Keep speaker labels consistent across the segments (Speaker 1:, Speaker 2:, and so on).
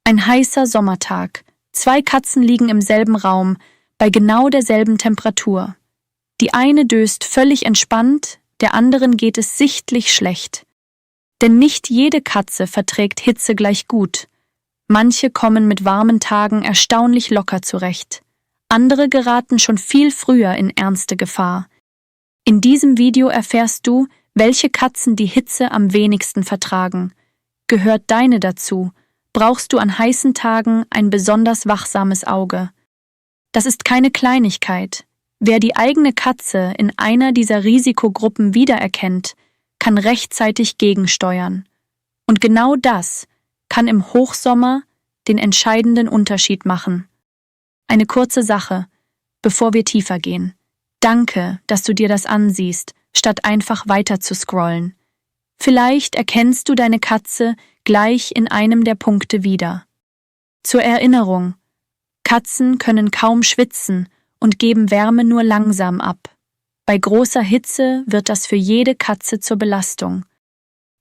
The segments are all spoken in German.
Speaker 1: Ein heißer Sommertag. 2 Katzen liegen im selben Raum, bei genau derselben Temperatur. Die eine döst völlig entspannt, der anderen geht es sichtlich schlecht. Denn nicht jede Katze verträgt Hitze gleich gut. Manche kommen mit warmen Tagen erstaunlich locker zurecht. Andere geraten schon viel früher in ernste Gefahr. In diesem Video erfährst du, welche Katzen die Hitze am wenigsten vertragen. Gehört deine dazu? Brauchst du an heißen Tagen ein besonders wachsames Auge? Das ist keine Kleinigkeit. Wer die eigene Katze in einer dieser Risikogruppen wiedererkennt, kann rechtzeitig gegensteuern. Und genau das kann im Hochsommer den entscheidenden Unterschied machen. Eine kurze Sache, bevor wir tiefer gehen. Danke, dass du dir das ansiehst, statt einfach weiter zu scrollen. Vielleicht erkennst du deine Katze gleich in einem der Punkte wieder. Zur Erinnerung: Katzen können kaum schwitzen und geben Wärme nur langsam ab. Bei großer Hitze wird das für jede Katze zur Belastung.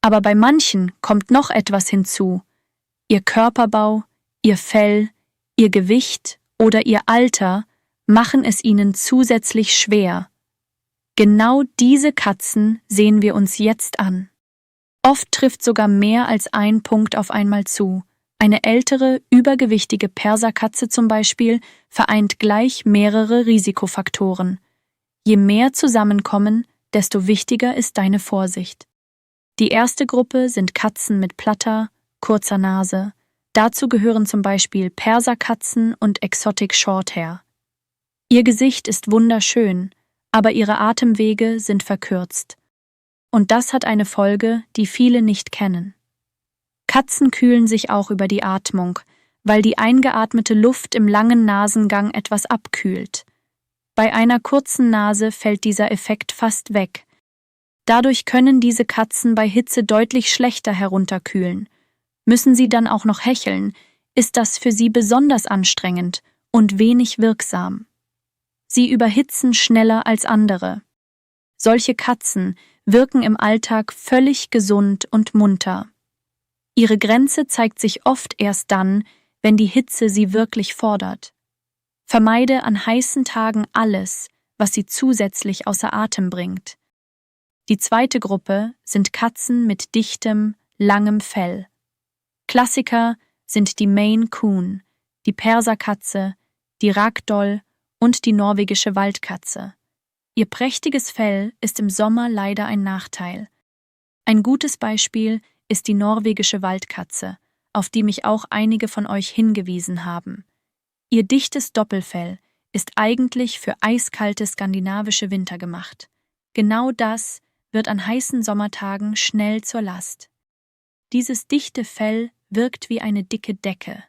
Speaker 1: Aber bei manchen kommt noch etwas hinzu: Ihr Körperbau, ihr Fell, ihr Gewicht oder ihr Alter machen es ihnen zusätzlich schwer. Genau diese Katzen sehen wir uns jetzt an. Oft trifft sogar mehr als ein Punkt auf einmal zu. Eine ältere, übergewichtige Perserkatze zum Beispiel vereint gleich mehrere Risikofaktoren. Je mehr zusammenkommen, desto wichtiger ist deine Vorsicht. Die erste Gruppe sind Katzen mit platter, kurzer Nase. Dazu gehören zum Beispiel Perserkatzen und Exotic Shorthair. Ihr Gesicht ist wunderschön, aber ihre Atemwege sind verkürzt. Und das hat eine Folge, die viele nicht kennen. Katzen kühlen sich auch über die Atmung, weil die eingeatmete Luft im langen Nasengang etwas abkühlt. Bei einer kurzen Nase fällt dieser Effekt fast weg. Dadurch können diese Katzen bei Hitze deutlich schlechter herunterkühlen. Müssen sie dann auch noch hecheln, ist das für sie besonders anstrengend und wenig wirksam. Sie überhitzen schneller als andere. Solche Katzen wirken im Alltag völlig gesund und munter. Ihre Grenze zeigt sich oft erst dann, wenn die Hitze sie wirklich fordert. Vermeide an heißen Tagen alles, was sie zusätzlich außer Atem bringt. Die zweite Gruppe sind Katzen mit dichtem, langem Fell. Klassiker sind die Maine Coon, die Perserkatze, die Ragdoll und die norwegische Waldkatze. Ihr prächtiges Fell ist im Sommer leider ein Nachteil. Ein gutes Beispiel ist die norwegische Waldkatze, auf die mich auch einige von euch hingewiesen haben. Ihr dichtes Doppelfell ist eigentlich für eiskalte skandinavische Winter gemacht. Genau das wird an heißen Sommertagen schnell zur Last. Dieses dichte Fell wirkt wie eine dicke Decke.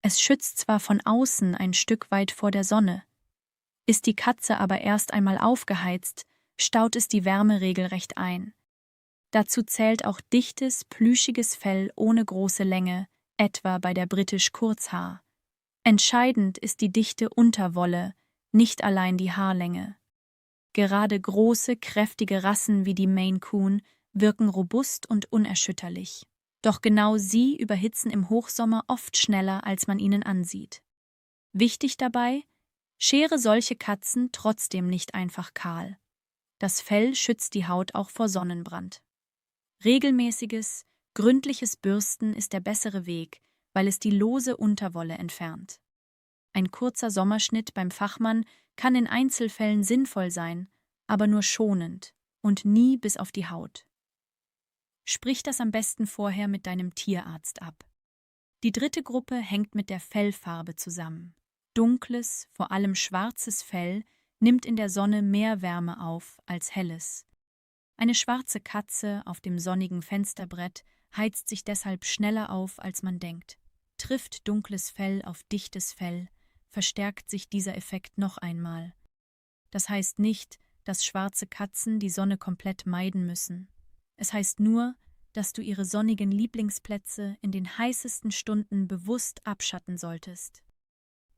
Speaker 1: Es schützt zwar von außen ein Stück weit vor der Sonne. Ist die Katze aber erst einmal aufgeheizt, staut es die Wärme regelrecht ein. Dazu zählt auch dichtes, plüschiges Fell ohne große Länge, etwa bei der British Kurzhaar. Entscheidend ist die dichte Unterwolle, nicht allein die Haarlänge. Gerade große, kräftige Rassen wie die Maine Coon wirken robust und unerschütterlich. Doch genau sie überhitzen im Hochsommer oft schneller, als man ihnen ansieht. Wichtig dabei: Schere solche Katzen trotzdem nicht einfach kahl. Das Fell schützt die Haut auch vor Sonnenbrand. Regelmäßiges, gründliches Bürsten ist der bessere Weg, weil es die lose Unterwolle entfernt. Ein kurzer Sommerschnitt beim Fachmann kann in Einzelfällen sinnvoll sein, aber nur schonend und nie bis auf die Haut. Sprich das am besten vorher mit deinem Tierarzt ab. Die dritte Gruppe hängt mit der Fellfarbe zusammen. Dunkles, vor allem schwarzes Fell nimmt in der Sonne mehr Wärme auf als helles. Eine schwarze Katze auf dem sonnigen Fensterbrett heizt sich deshalb schneller auf, als man denkt. Trifft dunkles Fell auf dichtes Fell, verstärkt sich dieser Effekt noch einmal. Das heißt nicht, dass schwarze Katzen die Sonne komplett meiden müssen. Es heißt nur, dass du ihre sonnigen Lieblingsplätze in den heißesten Stunden bewusst abschatten solltest.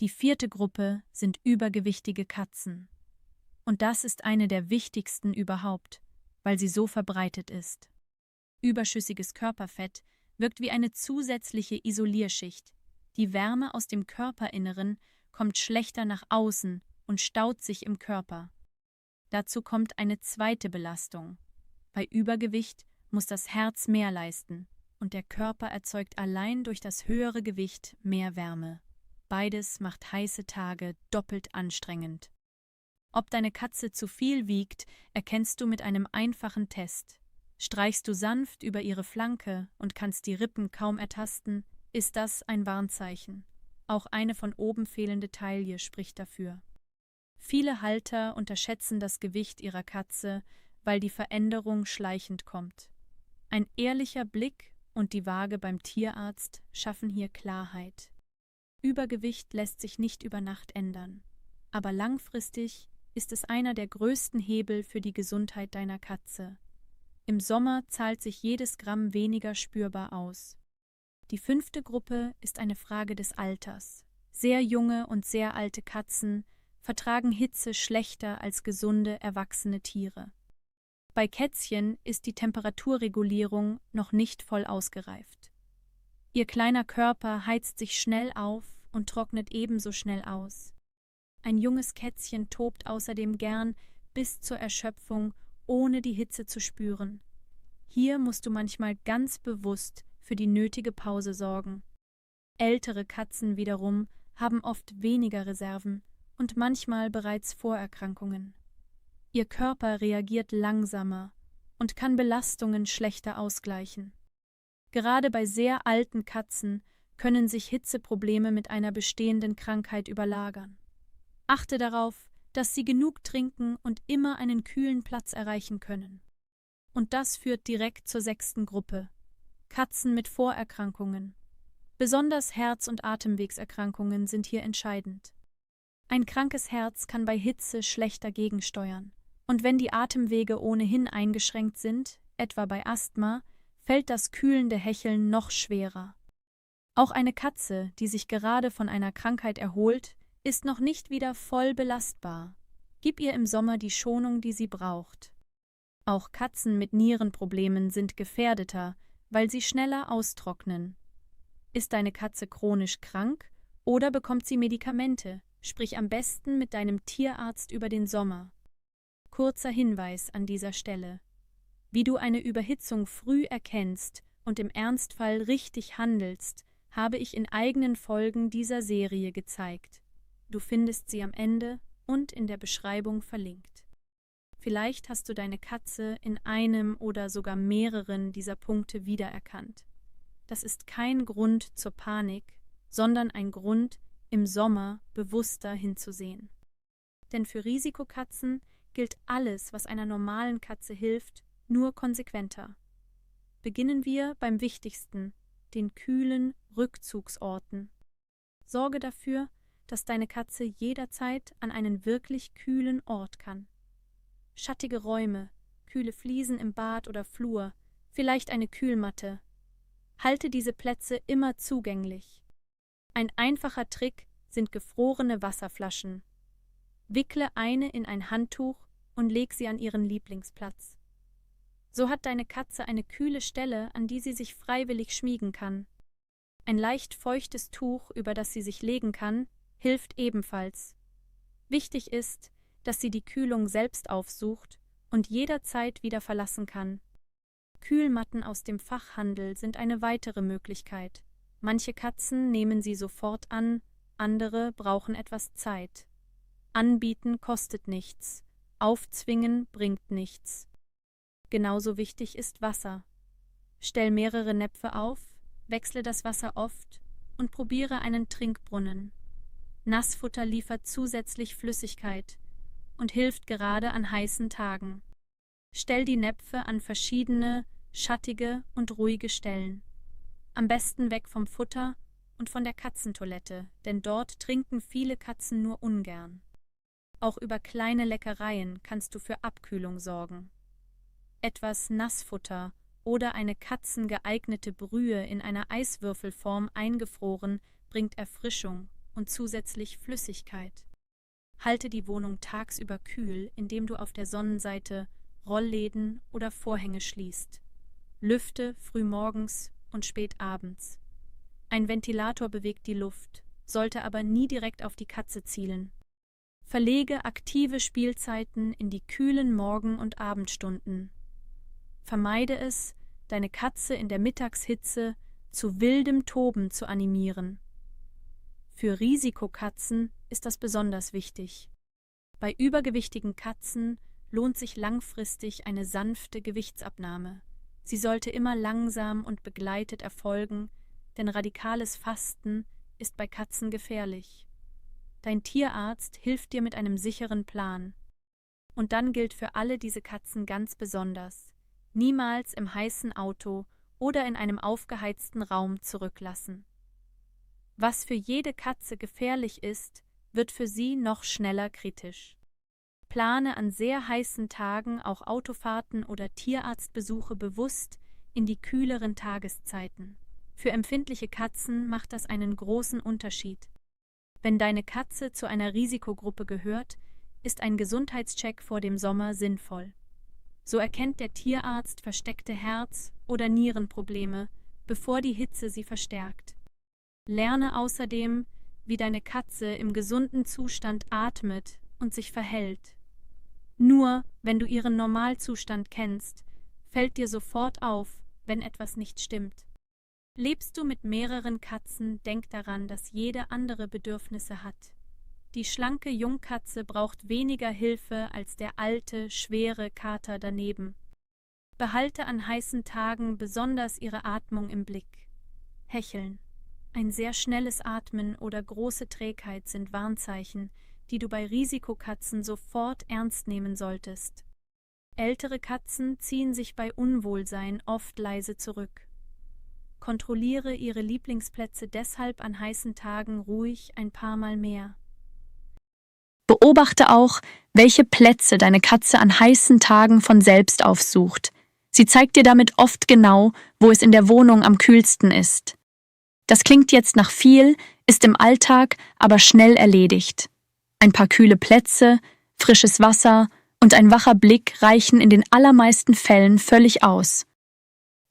Speaker 1: Die vierte Gruppe sind übergewichtige Katzen. Und das ist eine der wichtigsten überhaupt, weil sie so verbreitet ist. Überschüssiges Körperfett wirkt wie eine zusätzliche Isolierschicht, Die Wärme aus dem Körperinneren kommt schlechter nach außen und staut sich im Körper. Dazu kommt eine zweite Belastung. Bei Übergewicht muss das Herz mehr leisten und der Körper erzeugt allein durch das höhere Gewicht mehr Wärme. Beides macht heiße Tage doppelt anstrengend. Ob deine Katze zu viel wiegt, erkennst du mit einem einfachen Test. Streichst du sanft über ihre Flanke und kannst die Rippen kaum ertasten, ist das ein Warnzeichen. Auch eine von oben fehlende Taille spricht dafür. Viele Halter unterschätzen das Gewicht ihrer Katze, weil die Veränderung schleichend kommt. Ein ehrlicher Blick und die Waage beim Tierarzt schaffen hier Klarheit. Übergewicht lässt sich nicht über Nacht ändern, aber langfristig ist es einer der größten Hebel für die Gesundheit deiner Katze. Im Sommer zahlt sich jedes Gramm weniger spürbar aus. Die 5. Gruppe ist eine Frage des Alters. Sehr junge und sehr alte Katzen vertragen Hitze schlechter als gesunde, erwachsene Tiere. Bei Kätzchen ist die Temperaturregulierung noch nicht voll ausgereift. Ihr kleiner Körper heizt sich schnell auf und trocknet ebenso schnell aus. Ein junges Kätzchen tobt außerdem gern bis zur Erschöpfung, ohne die Hitze zu spüren. Hier musst du manchmal ganz bewusst für die nötige Pause sorgen. Ältere Katzen wiederum haben oft weniger Reserven und manchmal bereits Vorerkrankungen. Ihr Körper reagiert langsamer und kann Belastungen schlechter ausgleichen. Gerade bei sehr alten Katzen können sich Hitzeprobleme mit einer bestehenden Krankheit überlagern. Achte darauf, dass sie genug trinken und immer einen kühlen Platz erreichen können. Und das führt direkt zur 6. Gruppe: Katzen mit Vorerkrankungen. Besonders Herz- und Atemwegserkrankungen sind hier entscheidend. Ein krankes Herz kann bei Hitze schlechter gegensteuern. Und wenn die Atemwege ohnehin eingeschränkt sind, etwa bei Asthma, fällt das kühlende Hecheln noch schwerer. Auch eine Katze, die sich gerade von einer Krankheit erholt, ist noch nicht wieder voll belastbar. Gib ihr im Sommer die Schonung, die sie braucht. Auch Katzen mit Nierenproblemen sind gefährdeter, weil sie schneller austrocknen. Ist deine Katze chronisch krank oder bekommt sie Medikamente? Sprich am besten mit deinem Tierarzt über den Sommer. Kurzer Hinweis an dieser Stelle: Wie du eine Überhitzung früh erkennst und im Ernstfall richtig handelst, habe ich in eigenen Folgen dieser Serie gezeigt. Du findest sie am Ende und in der Beschreibung verlinkt. Vielleicht hast du deine Katze in einem oder sogar mehreren dieser Punkte wiedererkannt. Das ist kein Grund zur Panik, sondern ein Grund, im Sommer bewusster hinzusehen. Denn für Risikokatzen gilt alles, was einer normalen Katze hilft, nur konsequenter. Beginnen wir beim Wichtigsten, den kühlen Rückzugsorten. Sorge dafür, dass deine Katze jederzeit an einen wirklich kühlen Ort kann. Schattige Räume, kühle Fliesen im Bad oder Flur, vielleicht eine Kühlmatte. Halte diese Plätze immer zugänglich. Ein einfacher Trick sind gefrorene Wasserflaschen. Wickle eine in ein Handtuch und leg sie an ihren Lieblingsplatz. So hat deine Katze eine kühle Stelle, an die sie sich freiwillig schmiegen kann. Ein leicht feuchtes Tuch, über das sie sich legen kann, hilft ebenfalls. Wichtig ist, dass sie die Kühlung selbst aufsucht und jederzeit wieder verlassen kann. Kühlmatten aus dem Fachhandel sind eine weitere Möglichkeit. Manche Katzen nehmen sie sofort an, andere brauchen etwas Zeit. Anbieten kostet nichts, aufzwingen bringt nichts. Genauso wichtig ist Wasser. Stell mehrere Näpfe auf, wechsle das Wasser oft und probiere einen Trinkbrunnen. Nassfutter liefert zusätzlich Flüssigkeit und hilft gerade an heißen Tagen. Stell die Näpfe an verschiedene, schattige und ruhige Stellen. Am besten weg vom Futter und von der Katzentoilette, denn dort trinken viele Katzen nur ungern. Auch über kleine Leckereien kannst du für Abkühlung sorgen. Etwas Nassfutter oder eine katzengeeignete Brühe in einer Eiswürfelform eingefroren bringt Erfrischung und zusätzlich Flüssigkeit. Halte die Wohnung tagsüber kühl, indem du auf der Sonnenseite Rollläden oder Vorhänge schließt. Lüfte frühmorgens und spät abends. Ein Ventilator bewegt die Luft, sollte aber nie direkt auf die Katze zielen. Verlege aktive Spielzeiten in die kühlen Morgen- und Abendstunden. Vermeide es, deine Katze in der Mittagshitze zu wildem Toben zu animieren. Für Risikokatzen ist das besonders wichtig. Bei übergewichtigen Katzen lohnt sich langfristig eine sanfte Gewichtsabnahme. Sie sollte immer langsam und begleitet erfolgen, denn radikales Fasten ist bei Katzen gefährlich. Dein Tierarzt hilft dir mit einem sicheren Plan. Und dann gilt für alle diese Katzen ganz besonders: niemals im heißen Auto oder in einem aufgeheizten Raum zurücklassen. Was für jede Katze gefährlich ist, wird für sie noch schneller kritisch. Plane an sehr heißen Tagen auch Autofahrten oder Tierarztbesuche bewusst in die kühleren Tageszeiten. Für empfindliche Katzen macht das einen großen Unterschied. Wenn deine Katze zu einer Risikogruppe gehört, ist ein Gesundheitscheck vor dem Sommer sinnvoll. So erkennt der Tierarzt versteckte Herz- oder Nierenprobleme, bevor die Hitze sie verstärkt. Lerne außerdem, wie deine Katze im gesunden Zustand atmet und sich verhält. Nur wenn du ihren Normalzustand kennst, fällt dir sofort auf, wenn etwas nicht stimmt. Lebst du mit mehreren Katzen, denk daran, dass jede andere Bedürfnisse hat. Die schlanke Jungkatze braucht weniger Hilfe als der alte, schwere Kater daneben. Behalte an heißen Tagen besonders ihre Atmung im Blick. Hecheln. Ein sehr schnelles Atmen oder große Trägheit sind Warnzeichen, die du bei Risikokatzen sofort ernst nehmen solltest. Ältere Katzen ziehen sich bei Unwohlsein oft leise zurück. Kontrolliere ihre Lieblingsplätze deshalb an heißen Tagen ruhig ein paar Mal mehr.
Speaker 2: Beobachte auch, welche Plätze deine Katze an heißen Tagen von selbst aufsucht. Sie zeigt dir damit oft genau, wo es in der Wohnung am kühlsten ist. Das klingt jetzt nach viel, ist im Alltag aber schnell erledigt. Ein paar kühle Plätze, frisches Wasser und ein wacher Blick reichen in den allermeisten Fällen völlig aus.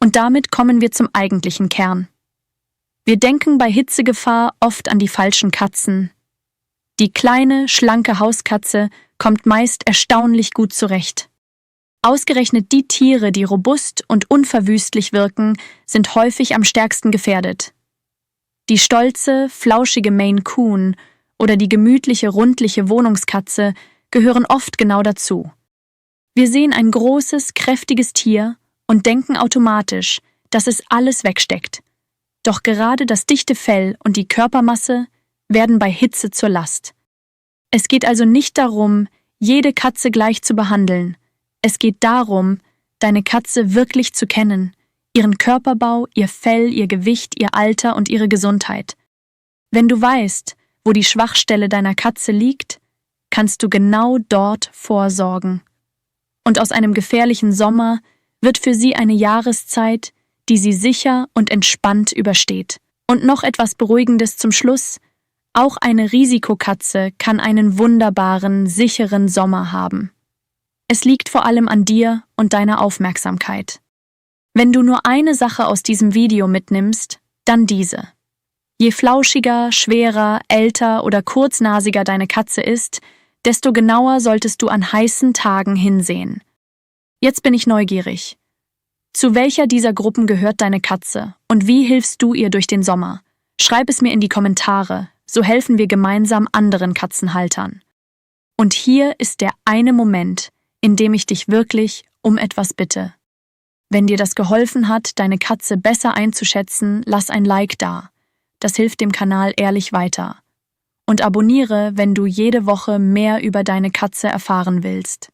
Speaker 2: Und damit kommen wir zum eigentlichen Kern. Wir denken bei Hitzegefahr oft an die falschen Katzen. Die kleine, schlanke Hauskatze kommt meist erstaunlich gut zurecht. Ausgerechnet die Tiere, die robust und unverwüstlich wirken, sind häufig am stärksten gefährdet. Die stolze, flauschige Maine Coon oder die gemütliche, rundliche Wohnungskatze gehören oft genau dazu. Wir sehen ein großes, kräftiges Tier und denken automatisch, dass es alles wegsteckt. Doch gerade das dichte Fell und die Körpermasse werden bei Hitze zur Last. Es geht also nicht darum, jede Katze gleich zu behandeln. Es geht darum, deine Katze wirklich zu kennen, ihren Körperbau, ihr Fell, ihr Gewicht, ihr Alter und ihre Gesundheit. Wenn du weißt, wo die Schwachstelle deiner Katze liegt, kannst du genau dort vorsorgen. Und aus einem gefährlichen Sommer wird für sie eine Jahreszeit, die sie sicher und entspannt übersteht. Und noch etwas Beruhigendes zum Schluss: Auch eine Risikokatze kann einen wunderbaren, sicheren Sommer haben. Es liegt vor allem an dir und deiner Aufmerksamkeit. Wenn du nur eine Sache aus diesem Video mitnimmst, dann diese: Je flauschiger, schwerer, älter oder kurznasiger deine Katze ist, desto genauer solltest du an heißen Tagen hinsehen. Jetzt bin ich neugierig. Zu welcher dieser Gruppen gehört deine Katze und wie hilfst du ihr durch den Sommer? Schreib es mir in die Kommentare, so helfen wir gemeinsam anderen Katzenhaltern. Und hier ist der eine Moment, in dem ich dich wirklich um etwas bitte. Wenn dir das geholfen hat, deine Katze besser einzuschätzen, lass ein Like da. Das hilft dem Kanal ehrlich weiter. Und abonniere, wenn du jede Woche mehr über deine Katze erfahren willst.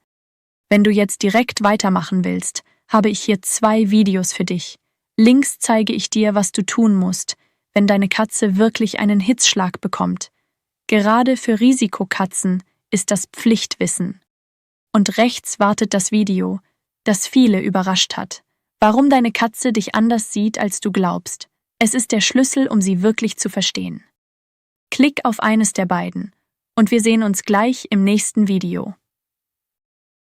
Speaker 2: Wenn du jetzt direkt weitermachen willst, habe ich hier 2 Videos für dich. Links zeige ich dir, was du tun musst, wenn deine Katze wirklich einen Hitzschlag bekommt. Gerade für Risikokatzen ist das Pflichtwissen. Und rechts wartet das Video, das viele überrascht hat. Warum deine Katze dich anders sieht, als du glaubst. Es ist der Schlüssel, um sie wirklich zu verstehen. Klick auf eines der beiden und wir sehen uns gleich im nächsten Video.